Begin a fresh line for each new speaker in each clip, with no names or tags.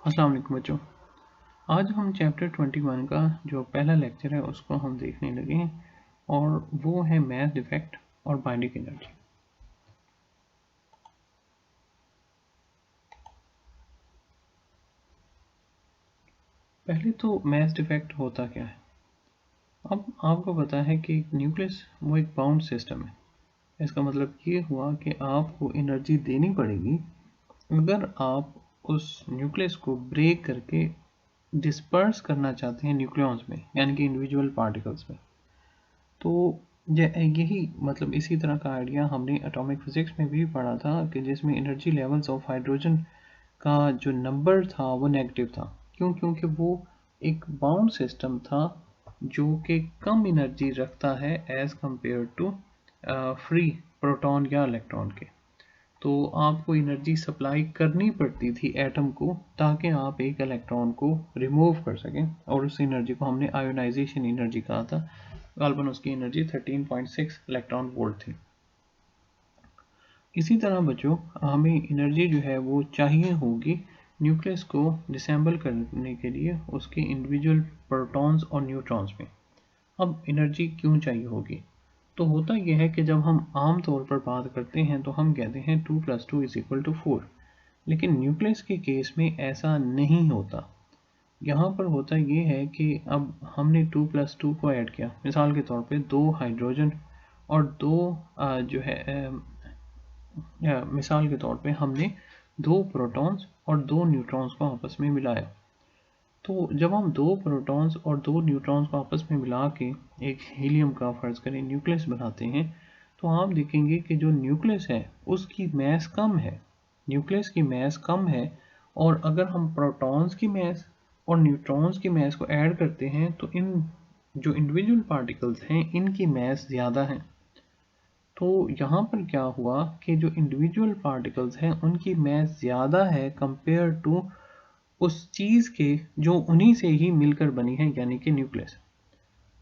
अस्सलाम वालेकुम बच्चों। आज हम चैप्टर 21 का जो पहला लेक्चर है उसको हम देखने लगे हैं और वो है मैथ डिफेक्ट और बाइंडिंग एनर्जी। पहले तो मैथ डिफेक्ट होता क्या है। अब आपको पता है कि न्यूक्लियस वो एक बाउंड सिस्टम है। इसका मतलब ये हुआ कि आपको एनर्जी देनी पड़ेगी अगर आप उस न्यूक्लियस को ब्रेक करके डिस्पर्स करना चाहते हैं न्यूक्लियॉन्स में, यानी कि इंडिविजुअल पार्टिकल्स में। तो यही मतलब इसी तरह का आइडिया हमने एटॉमिक फिजिक्स में भी पढ़ा था कि जिसमें एनर्जी लेवल्स ऑफ हाइड्रोजन का जो नंबर था वो नेगेटिव था। क्योंकि वो एक बाउंड सिस्टम था जो कि कम एनर्जी रखता है as compare to free proton या इलेक्ट्रॉन के। तो आपको एनर्जी सप्लाई करनी पड़ती थी एटम को ताकि आप एक इलेक्ट्रॉन को रिमूव कर सकें, और उस एनर्जी को हमने आयोनाइजेशन एनर्जी कहा था। गालबन उसकी एनर्जी 13.6 इलेक्ट्रॉन वोल्ट थी। इसी तरह बच्चों हमें एनर्जी जो है वो चाहिए होगी न्यूक्लियस को डिसेंबल करने के लिए उसके इंडिविजुअल प्रोटॉन्स और न्यूट्रॉन्स में। अब एनर्जी क्यों चाहिए होगी? तो होता यह है कि जब हम आम तौर पर बात करते हैं तो हम कहते हैं 2 + 2 = 4, लेकिन न्यूक्लियस के केस में ऐसा नहीं होता। यहाँ पर होता ये है कि अब हमने 2 + 2 को ऐड किया, मिसाल के तौर पे 2 हाइड्रोजन और 2 जो है मिसाल के तौर पे हमने 2 प्रोटॉन्स और 2 न्यूट्रॉन्स को आपस में मिलाया। तो जब हम 2 प्रोटॉन्स और 2 न्यूट्रॉन्स को आपस में मिला के एक हीलियम का फ़र्ज़ करें न्यूक्लियस बनाते हैं, तो आप देखेंगे कि जो न्यूक्लियस है उसकी मैस कम है। न्यूक्लियस की मैस कम है, और अगर हम प्रोटॉन्स की मैस और न्यूट्रॉन्स की मैस को ऐड करते हैं तो इन जो इंडिविजुअल पार्टिकल्स हैं इनकी मैस ज़्यादा है। तो यहाँ पर क्या हुआ कि जो इंडिविजुअल पार्टिकल्स हैं उनकी मैस ज़्यादा है कंपेयर टू उस चीज़ के जो उन्हीं से ही मिलकर बनी है, यानी कि न्यूक्लियस।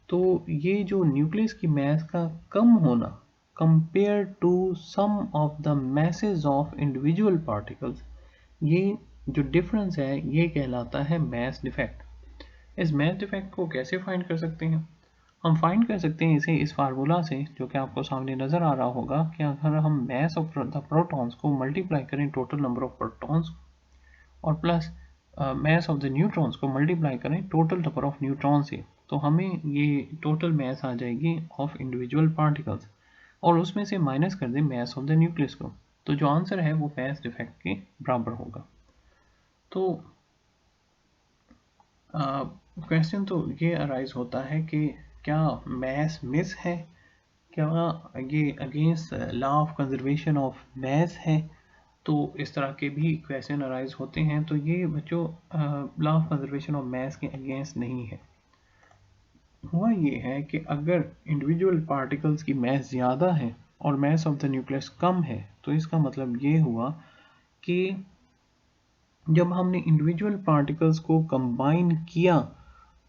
तो ये जो न्यूक्लियस की मैस का कम होना compare to sum of the masses of individual particles, ये जो डिफरेंस है ये कहलाता है मैस डिफेक्ट। इस मैस डिफेक्ट को कैसे फाइंड कर सकते हैं? हम फाइंड कर सकते हैं इसे इस फार्मूला से जो कि आपको सामने नज़र आ रहा होगा कि अगर हम मैस ऑफ द प्रोटॉन्स को मल्टीप्लाई करें टोटल नंबर ऑफ प्रोटॉन्स और plus mass of the neutrons को मल्टीप्लाई करें टोटल नंबर ऑफ न्यूट्रॉन से, तो हमें ये टोटल मैस आ जाएगी ऑफ इंडिविजुअल पार्टिकल्स, और उसमें से माइनस कर दें मैस ऑफ द न्यूक्लियस को, तो जो आंसर है वो मैस डिफेक्ट के बराबर होगा। तो क्वेश्चन तो ये अराइज होता है कि क्या मैस मिस है, क्या ये against law of conservation of mass है। तो इस तरह के भी क्वेश्चन अराइज होते हैं। तो ये बच्चों law of conservation of mass के अगेंस्ट नहीं है। हुआ ये है कि अगर इंडिविजुअल पार्टिकल्स की मैस ज़्यादा है और मैस ऑफ द न्यूक्लियस कम है, तो इसका मतलब ये हुआ कि जब हमने इंडिविजुअल पार्टिकल्स को कंबाइन किया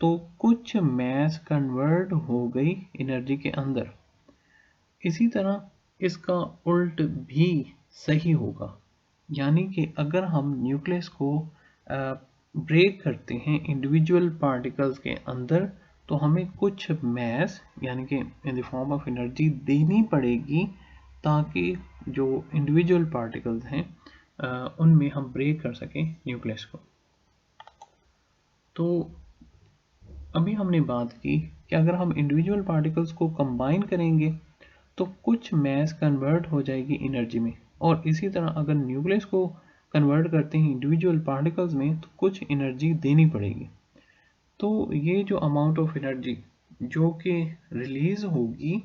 तो कुछ मैस कन्वर्ट हो गई एनर्जी के अंदर। इसी तरह इसका उल्ट भी सही होगा, यानी कि अगर हम न्यूक्लियस को ब्रेक करते हैं इंडिविजुअल पार्टिकल्स के अंदर, तो हमें कुछ मैस यानी कि in the form of energy देनी पड़ेगी ताकि जो इंडिविजुअल पार्टिकल्स हैं उनमें हम ब्रेक कर सकें न्यूक्लियस को। तो अभी हमने बात की कि अगर हम इंडिविजुअल पार्टिकल्स को कंबाइन करेंगे तो कुछ मैस कन्वर्ट हो जाएगी एनर्जी में, और इसी तरह अगर न्यूक्लियस को कन्वर्ट करते हैं इंडिविजुअल पार्टिकल्स में तो कुछ एनर्जी देनी पड़ेगी। तो ये जो अमाउंट ऑफ एनर्जी जो कि रिलीज होगी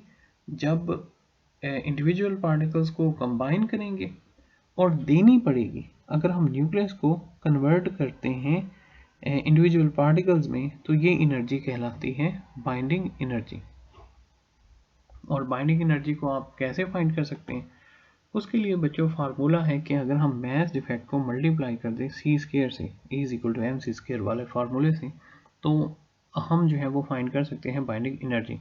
जब इंडिविजुअल पार्टिकल्स को कंबाइन करेंगे और देनी पड़ेगी अगर हम न्यूक्लियस को कन्वर्ट करते हैं इंडिविजुअल पार्टिकल्स में, तो ये एनर्जी कहलाती है बाइंडिंग एनर्जी। और बाइंडिंग एनर्जी को आप कैसे फाइंड कर सकते हैं? उसके लिए बच्चों फार्मूला है कि अगर हम मैस डिफेक्ट को मल्टीप्लाई कर दें सी स्क्वायर से, E = mc² वाले फार्मूले से, तो हम जो है वो फाइंड कर सकते हैं बाइंडिंग एनर्जी।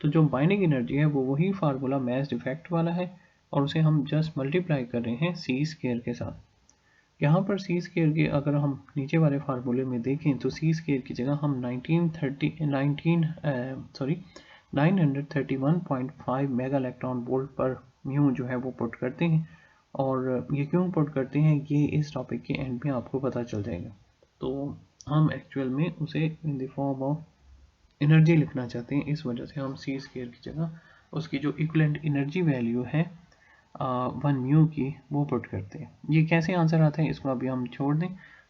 तो जो बाइंडिंग एनर्जी है वो वही फार्मूला मैस डिफेक्ट वाला है, और उसे हम जस्ट मल्टीप्लाई कर रहे हैं सी स्क्वायर के साथ। यहाँ पर सी स्क्वायर के अगर हम नीचे वाले फार्मूले में देखें तो सी स्क्वायर की जगह हम 931.5 मेगा इलेक्ट्रॉन वोल्ट पर म्यू जो है वो पुट करते हैं। और ये क्यों पुट करते हैं ये इस टॉपिक के एंड में आपको पता चल जाएगा। तो हम एक्चुअल में उसे in the form of energy लिखना चाहते हैं, इस वजह से हम सी स्क्वायर की जगह उसकी जो इक्विवेलेंट एनर्जी वैल्यू है 1 म्यू की वो पुट करते हैं। ये कैसे आंसर आता है इसको अभी हम छोड़ दें,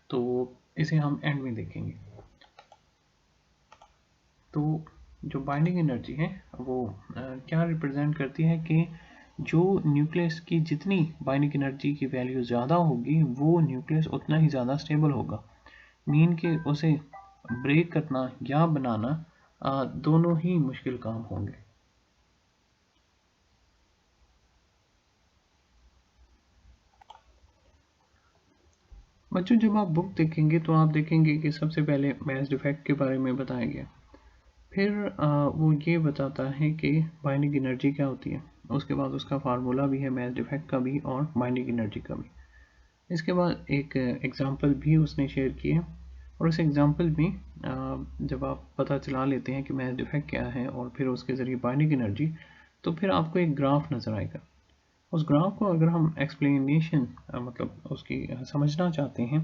तो इसे हम एंड में देखेंगे। तो जो बाइंडिंग एनर्जी है वो क्या रिप्रेजेंट करती है कि जो न्यूक्लियस की जितनी बाइंडिंग एनर्जी की वैल्यू ज़्यादा होगी वो न्यूक्लियस उतना ही ज़्यादा स्टेबल होगा। मीन कि उसे ब्रेक करना या बनाना दोनों ही मुश्किल काम होंगे। बच्चों जब आप बुक देखेंगे तो आप देखेंगे कि सबसे पहले मैच डिफेक्ट के बारे में बताया गया, फिर वो ये बताता है कि बाइंडिंग एनर्जी क्या होती है, उसके बाद उसका फार्मूला भी है मैच डिफेक्ट का भी और बाइंडिंग एनर्जी का भी। इसके बाद एक एग्जांपल भी उसने शेयर किया और उस एग्जांपल में जब आप पता चला लेते हैं कि मैच डिफेक्ट क्या है और फिर उसके ज़रिए बाइंडिंग एनर्जी, तो फिर आपको एक ग्राफ नज़र आएगा। उस ग्राफ को अगर हम एक्सप्लेनेशन मतलब उसकी समझना चाहते हैं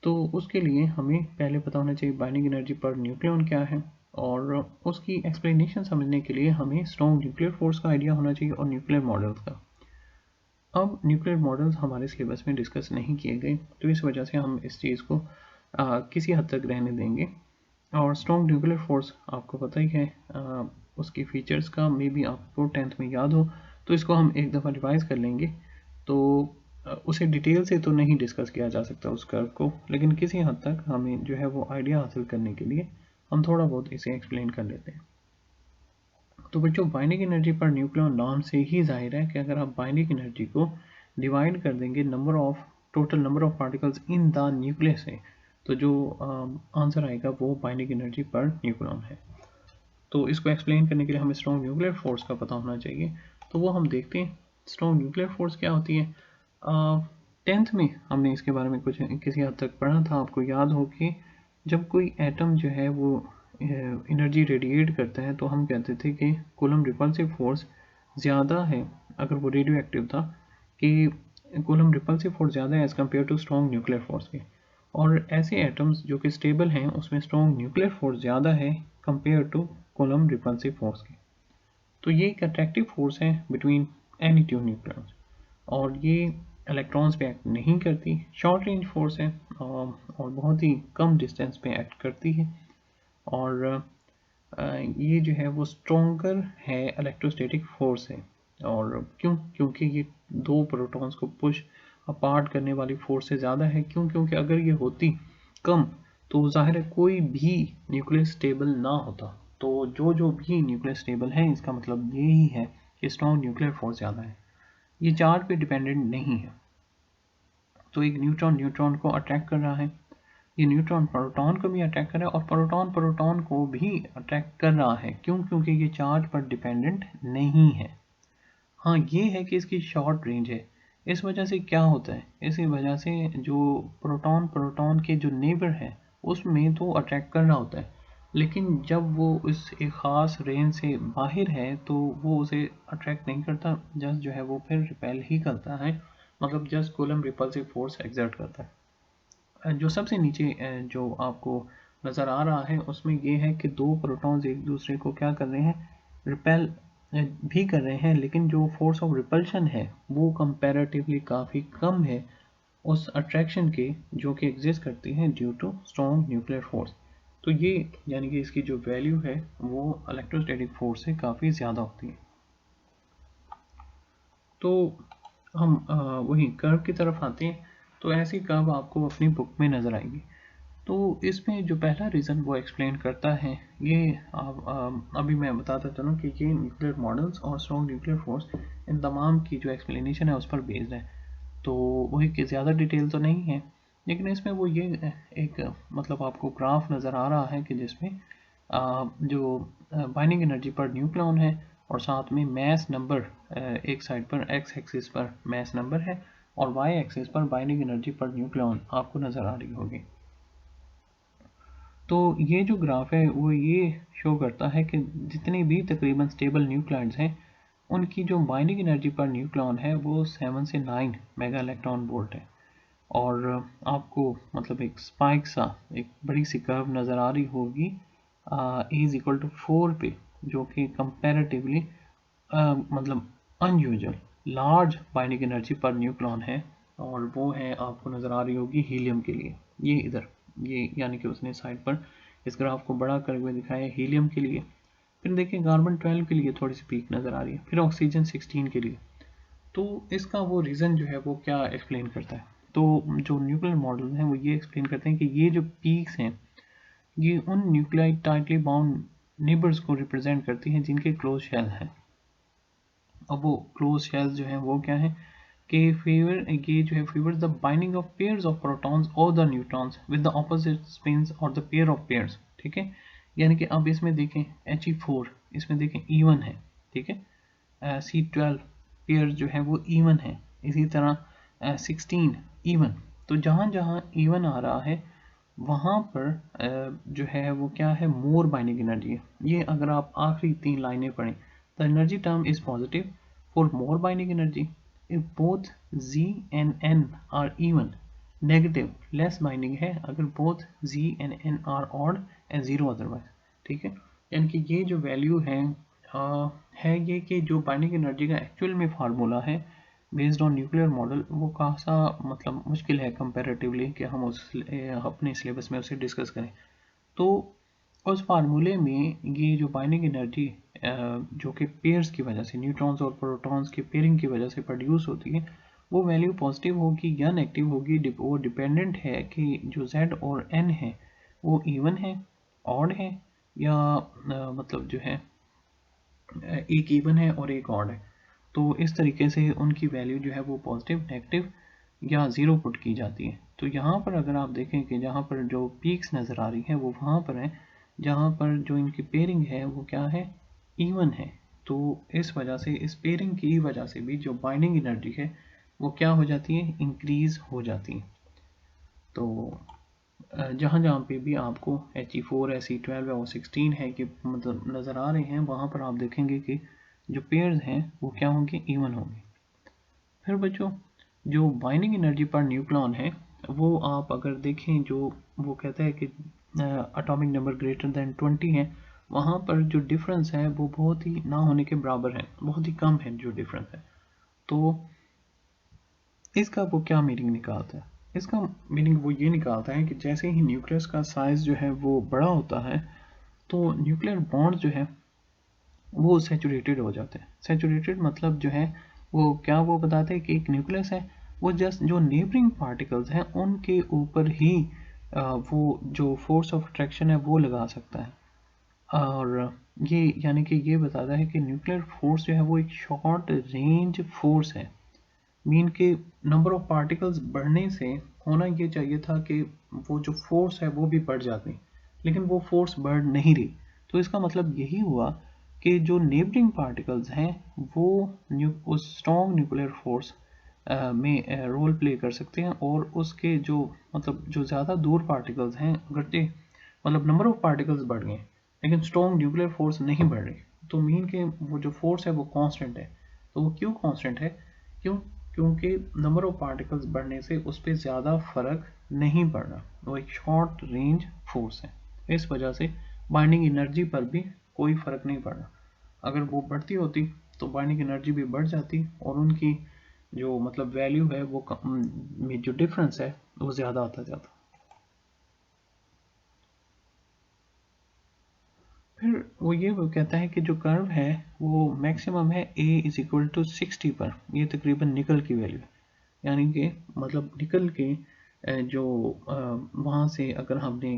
तो उसके लिए हमें पहले पता होना चाहिए बाइंडिंग एनर्जी पर न्यूक्लियॉन क्या है, और उसकी एक्सप्लेनेशन समझने के लिए हमें स्ट्रॉन्ग न्यूक्लियर फोर्स का आइडिया होना चाहिए और न्यूक्लियर मॉडल्स का। अब न्यूक्लियर मॉडल्स हमारे सिलेबस में डिस्कस नहीं किए गए तो इस वजह से हम इस चीज़ को किसी हद तक रहने देंगे। और स्ट्रॉन्ग न्यूक्लियर फोर्स आपको पता ही है, उसकी फीचर्स का मे बी आपको 10th में याद हो, तो इसको हम एक दफ़ा रिवाइज कर लेंगे। तो उसे डिटेल से तो नहीं डिस्कस किया जा सकता उस कर्व को, लेकिन किसी हद तक हमें जो है वो आइडिया हासिल करने के लिए हम थोड़ा बहुत इसे एक्सप्लेन कर लेते हैं। तो बच्चों बाइंडिंग एनर्जी पर न्यूक्लियॉन नाम से ही जाहिर है कि अगर आप बाइंडिंग एनर्जी को डिवाइड कर देंगे total number of particles in the nucleus से, तो जो आंसर आएगा वो बाइंडिंग एनर्जी पर न्यूक्लियॉन है। तो इसको एक्सप्लेन करने के लिए हमें स्ट्रॉन्ग न्यूक्लियर फोर्स का पता होना चाहिए, तो वो हम देखते हैं स्ट्रॉन्ग न्यूक्लियर फोर्स क्या होती है। 10th में हमने इसके बारे में कुछ किसी हद तक पढ़ा था। आपको याद हो कि जब कोई एटम जो है वो एनर्जी रेडिएट करता है तो हम कहते थे कि कूलम्ब रिपल्सिव फोर्स ज़्यादा है, अगर वो रेडियो एक्टिव था, कि कूलम्ब रिपल्सिव फोर्स ज़्यादा है as compare to strong nuclear force के। और ऐसे एटम्स जो कि स्टेबल हैं उसमें स्ट्रॉन्ग न्यूक्लियर फोर्स ज़्यादा है compare to coulomb repulsive force के। तो ये एक अट्रैक्टिव फोर्स है बिटवीन एनी टू न्यूक्लियॉन्स, और ये इलेक्ट्रॉन्स पे एक्ट नहीं करती, शॉर्ट रेंज फोर्स है और बहुत ही कम डिस्टेंस पे एक्ट करती है। और ये जो है वो स्ट्रॉन्गर है इलेक्ट्रोस्टैटिक फोर्स है। और क्योंकि ये दो प्रोटॉन्स को पुश अपार्ट करने वाली फोर्स से ज़्यादा है। क्योंकि अगर ये होती कम तो जाहिर है कोई भी न्यूक्लियस स्टेबल ना होता। तो जो भी न्यूक्लियस स्टेबल है इसका मतलब ये ही है कि स्ट्रॉन्ग न्यूक्लियर फोर्स ज़्यादा है। ये चार्ज पे डिपेंडेंट नहीं है। तो एक न्यूट्रॉन न्यूट्रॉन को अट्रैक्ट कर रहा है, ये न्यूट्रॉन प्रोटॉन को भी अट्रैक्ट कर रहा है और प्रोटॉन प्रोटॉन को भी अट्रैक्ट कर रहा है। क्योंकि ये चार्ज पर डिपेंडेंट नहीं है। हाँ ये है कि इसकी शॉर्ट रेंज है। इस वजह से क्या होता है, इसी वजह से जो प्रोटॉन प्रोटॉन के जो नेबर है उसमें तो अट्रैक्ट कर रहा होता है, लेकिन जब वो इस एक ख़ास रेंज से बाहर है तो वो उसे अट्रैक्ट नहीं करता, जस्ट जो है वो फिर रिपेल ही करता है, मतलब just coulomb repulsive force exert करता है। जो सबसे नीचे जो आपको नज़र आ रहा है उसमें ये है कि दो प्रोटॉन्स एक दूसरे को क्या कर रहे हैं, रिपेल भी कर रहे हैं, लेकिन जो फोर्स ऑफ रिपल्शन है वो कंपैरेटिवली काफ़ी कम है उस अट्रैक्शन के जो कि एग्जिस्ट करती है due to strong nuclear force. तो ये यानी कि इसकी जो वैल्यू है वो इलेक्ट्रोस्टैटिक फोर्स से काफ़ी ज़्यादा होती है। तो हम वही कर्व की तरफ आते हैं। तो ऐसी कर्व आपको अपनी बुक में नज़र आएगी। तो इसमें जो पहला रीज़न वो एक्सप्लेन करता है, ये अभी मैं बताता चलूँ कि ये न्यूक्लियर मॉडल्स और स्ट्रॉन्ग न्यूक्लियर फोर्स इन तमाम की जो एक्सप्लेनेशन है उस पर बेस्ड है। तो वही कि ज़्यादा डिटेल तो नहीं है, लेकिन इसमें वो ये एक मतलब आपको ग्राफ नज़र आ रहा है कि जिसमें जो बाइंडिंग एनर्जी पर न्यूक्लियॉन है और साथ में मैस नंबर एक साइड पर एक्स एक्सिस पर मैस नंबर है और वाई एक्सिस पर बाइंडिंग एनर्जी पर न्यूक्लियन आपको नज़र आ रही होगी। तो ये जो ग्राफ है वो ये शो करता है कि जितने भी तकरीबन स्टेबल न्यूक्लाइड्स हैं उनकी जो बाइंडिंग एनर्जी पर न्यूक्लियन है वो 7 से 9 मेगा इलेक्ट्रॉन वोल्ट है। और आपको मतलब एक स्पाइक सा एक बड़ी सी कर्व नज़र आ रही होगी इज इक्वल टू 4 पे, जो कि कंपैरेटिवली मतलब unusual large binding energy per nucleon है। और वो है आपको नज़र आ रही होगी हीलियम के लिए, ये इधर, ये यानी कि उसने साइड पर इस ग्राफ को बड़ा करके हुए दिखाया है हीलियम के लिए। फिर देखिए कार्बन 12 के लिए थोड़ी सी पीक नज़र आ रही है, फिर ऑक्सीजन 16 के लिए। तो इसका वो रीज़न जो है वो क्या एक्सप्लेन करता है, तो जो न्यूक्लियर मॉडल हैं वो ये एक्सप्लेन करते हैं कि ये जो पीक्स हैं ये उन न्यूक्लियाइड टाइटली बाउंड नेबर्स को रिप्रेजेंट करती हैं जिनके क्लोज शेल हैं। अब वो क्लोज शेल्स जो हैं वो क्या है कि ये जो है favour the binding of pairs of protons और the neutrons with the opposite spins और द पेयर ऑफ पेयर्स। ठीक है, यानी कि अब इसमें देखें He4, इसमें देखें E1 है, ठीक है, C12 पेयर जो है वो E1 है, इसी तरह 16 E1। तो जहाँ जहाँ E1 आ रहा है वहाँ पर जो है वो क्या है मोर बाइंडिंग एनर्जी है। ये अगर आप आखिरी 3 लाइनें पढ़ें, the energy term is positive for more binding energy if both Z and N are even, negative less binding है अगर both Z and N are odd and zero otherwise. ठीक है, यानी कि ये जो वैल्यू है ये कि जो बाइंडिंग एनर्जी का एक्चुअल में फार्मूला है बेस्ड ऑन न्यूक्लियर मॉडल वो खासा मतलब मुश्किल है कंपैरेटिवली कि हम उस अपने सिलेबस में उसे डिस्कस करें। तो उस फार्मूले में ये जो बाइंडिंग एनर्जी जो कि पेयर्स की वजह से न्यूट्रॉन्स और प्रोटॉन्स के पेयरिंग की वजह से प्रोड्यूस होती है वो वैल्यू पॉजिटिव होगी या नेगेटिव होगी, वो डिपेंडेंट है कि जो Z और N है वो इवन है, ऑड है, या मतलब जो है एक इवन है और एक ऑड है। तो इस तरीके से उनकी वैल्यू जो है वो पॉजिटिव, नेगेटिव या ज़ीरो पुट की जाती है। तो यहाँ पर अगर आप देखें कि जहाँ पर जो पीक्स नज़र आ रही हैं वो वहाँ पर है जहाँ पर जो इनकी पेयरिंग है वो क्या है, इवन है। तो इस वजह से इस पेयरिंग की वजह से भी जो बाइंडिंग एनर्जी है वो क्या हो जाती है, इंक्रीज हो जाती है। तो जहाँ जहाँ पे भी आपको He4 है, C12 है और 16 है कि मतलब नज़र आ रहे हैं वहाँ पर आप देखेंगे कि जो पेयर्स हैं वो क्या होंगे, इवन होंगे। फिर बच्चों जो बाइंडिंग एनर्जी पर न्यूक्लियन है वो आप अगर देखें जो वो कहता है कि एटॉमिक नंबर ग्रेटर देन 20 है, वहाँ पर जो डिफरेंस है वो बहुत ही ना होने के बराबर है, बहुत ही कम है जो डिफरेंस है। तो इसका वो क्या मीनिंग निकालता है, इसका मीनिंग वो ये निकालता है कि जैसे ही न्यूक्लियस का साइज जो है वो बड़ा होता है तो न्यूक्लियर बॉन्ड जो है वो सेचुरेटेड हो जाते हैं। सेचुरेटेड मतलब जो है वो क्या वो बताते हैं कि एक न्यूक्लियस है वो जस्ट जो नेबरिंग पार्टिकल्स हैं उनके ऊपर ही वो जो फोर्स ऑफ अट्रैक्शन है वो लगा सकता है। और ये यानी कि ये बताता है कि न्यूक्लियर फोर्स जो है वो एक शॉर्ट रेंज फोर्स है। मीन के नंबर ऑफ पार्टिकल्स बढ़ने से होना ये चाहिए था कि वो जो फोर्स है वो भी बढ़ जाती, लेकिन वो फोर्स बढ़ नहीं रही। तो इसका मतलब यही हुआ कि जो नेबरिंग पार्टिकल्स हैं वो उस स्ट्रॉन्ग न्यूक्लियर फोर्स में रोल प्ले कर सकते हैं, और उसके जो मतलब जो ज़्यादा दूर पार्टिकल्स हैं घटते मतलब नंबर ऑफ पार्टिकल्स बढ़ गए लेकिन स्ट्रॉन्ग न्यूक्लियर फोर्स नहीं बढ़ रही। तो मीन के वो जो फोर्स है वो कांस्टेंट है। तो वो क्यों कांस्टेंट है, क्यों, क्योंकि नंबर ऑफ पार्टिकल्स बढ़ने से उस पर ज़्यादा फर्क नहीं पड़ रहा, वो एक शॉर्ट रेंज फोर्स है। इस वजह से बाइंडिंग एनर्जी पर भी कोई फर्क नहीं पड़ रहा। अगर वो बढ़ती होती तो बाइंडिंग एनर्जी भी बढ़ जाती और उनकी जो मतलब वैल्यू है वो में जो डिफरेंस है वो ज़्यादा आता जाता। फिर वो कहता है कि जो कर्व है वो मैक्सिमम है A इज इक्वल टू 60 पर, ये तकरीबन निकल की वैल्यू है। यानी कि मतलब निकल के जो वहाँ से अगर हमने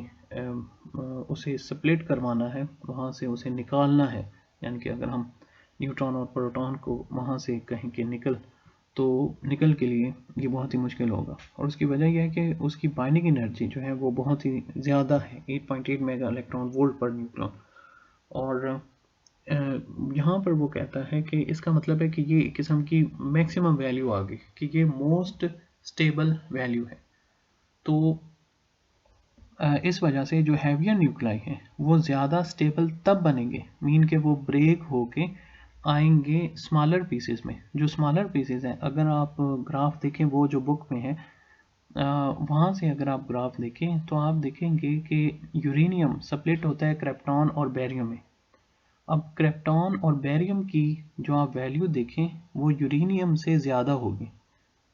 उसे स्प्लिट करवाना है, वहाँ से उसे निकालना है, यानी कि अगर हम न्यूट्रॉन और प्रोटॉन को वहाँ से कहें कि निकल, तो निकल के लिए ये बहुत ही मुश्किल होगा। और उसकी वजह यह है कि उसकी बाइंडिंग एनर्जी जो है वो बहुत ही ज़्यादा है, 8.8 मेगा इलेक्ट्रॉन वोल्ट पर न्यूट्रॉन। और यहाँ पर वो कहता है कि इसका मतलब है कि ये एक किस्म की मैक्सिमम वैल्यू आ गई कि ये मोस्ट स्टेबल वैल्यू है। तो इस वजह से जो हैवियर न्यूक्लाई हैं वो ज़्यादा स्टेबल तब बनेंगे, मीन के वो ब्रेक होके आएंगे स्मॉलर पीसेस में। जो स्मॉलर पीसेस हैं, अगर आप ग्राफ देखें वो जो बुक में है, वहाँ से अगर आप ग्राफ देखें तो आप देखेंगे कि यूरेनियम स्प्लिट होता है क्रिप्टॉन और बेरियम में। अब क्रिप्टॉन और बेरियम की जो आप वैल्यू देखें वो यूरेनियम से ज़्यादा होगी,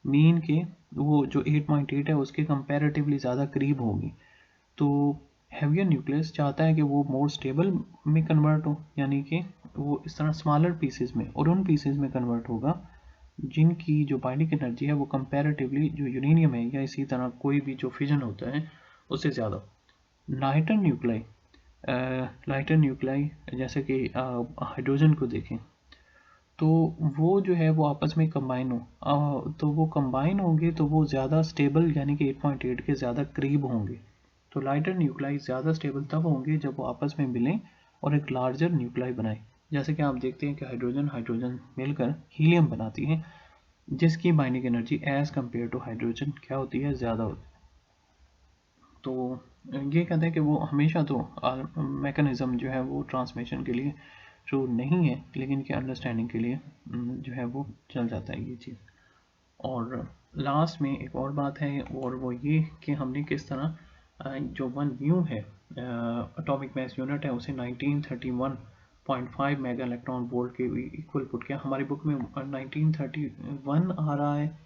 मीन के वो जो 8.8 है उसके कंपैरेटिवली ज़्यादा करीब होगी। तो हैवियर न्यूक्लियस चाहता है कि वो मोर स्टेबल में कन्वर्ट हो, यानी कि वो इस तरह स्मॉलर पीसेस में और उन पीसेस में कन्वर्ट होगा जिनकी जो बाइंडिंग एनर्जी है वो कंपैरेटिवली जो यूरेनियम है या इसी तरह कोई भी जो फिजन होता है उससे ज़्यादा। लाइटर न्यूक्लाई, लाइटर न्यूक्लाई जैसे कि हाइड्रोजन को देखें तो वो जो है वो आपस में कंबाइन हो, तो वो कंबाइन होंगे तो वो ज़्यादा स्टेबल यानी कि 8.8 के ज़्यादा करीब होंगे। तो लाइटर न्यूक्लाई ज़्यादा स्टेबल तब होंगे जब वो आपस में मिलें और एक लार्जर न्यूक्लाई बनाएं। जैसे कि आप देखते हैं कि हाइड्रोजन हाइड्रोजन मिलकर हीलियम बनाती है, जिसकी binding energy as compare to hydrogen क्या होती है, ज़्यादा होती है। तो ये कहते हैं कि वो हमेशा तो मैकेनिज़्म जो है वो ट्रांसमिशन के लिए ट्रू नहीं है, लेकिन कि अंडरस्टैंडिंग के लिए जो है वो चल जाता है ये चीज़। और लास्ट में एक और बात है और वो ये कि हमने किस तरह जो 1 म्यू है एटॉमिक मास यूनिट है उसे 1931.5 मेगा इलेक्ट्रॉन वोल्ट के इक्वल पुट किया। हमारी बुक में 1931 आ रहा है,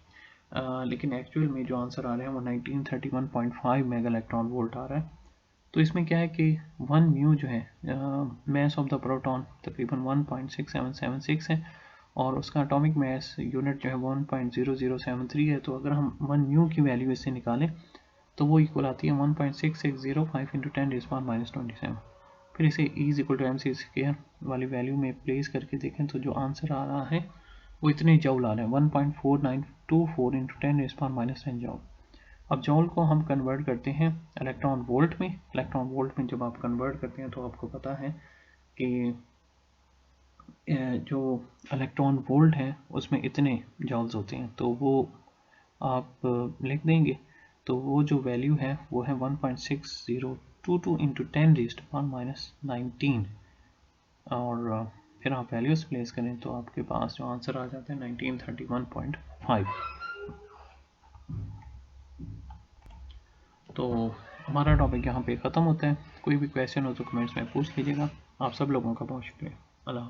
लेकिन एक्चुअल में जो आंसर आ रहा है वो 1931.5 मेगा इलेक्ट्रॉन वोल्ट आ रहा है। तो इसमें क्या है कि 1 म्यू जो है मास ऑफ द प्रोटॉन तकरीबन 1.6776 है और उसका एटॉमिक मास यूनिट जो है 1.0073 है। तो अगर हम 1 म्यू की वैल्यू इससे निकालें तो वो इक्वल आती है 1.6605 इंटू 10⁻27। फिर इसे is equal to M C square वाली वैल्यू में प्लेस करके देखें तो जो आंसर आ रहा है वो इतने जौल आ रहे हैं, 1.4924 इंटू 10⁻10 जौल। अब जौल को हम कन्वर्ट करते हैं इलेक्ट्रॉन वोल्ट में। इलेक्ट्रॉन वोल्ट में जब आप कन्वर्ट करते हैं तो आपको पता है कि जो इलेक्ट्रॉन वोल्ट है उसमें इतने जॉल्स होते हैं, तो वो आप लिख देंगे। तो वो जो वैल्यू है वो है 1.6022 इंटू 10⁻⁻19 और फिर आप वैल्यूज प्लेस करें तो आपके पास जो आंसर आ जाता है 1931.5। तो हमारा टॉपिक यहाँ पे ख़त्म होता है। कोई भी क्वेश्चन हो तो कमेंट्स में पूछ लीजिएगा। आप सब लोगों का बहुत शुक्रिया। अल्लाह।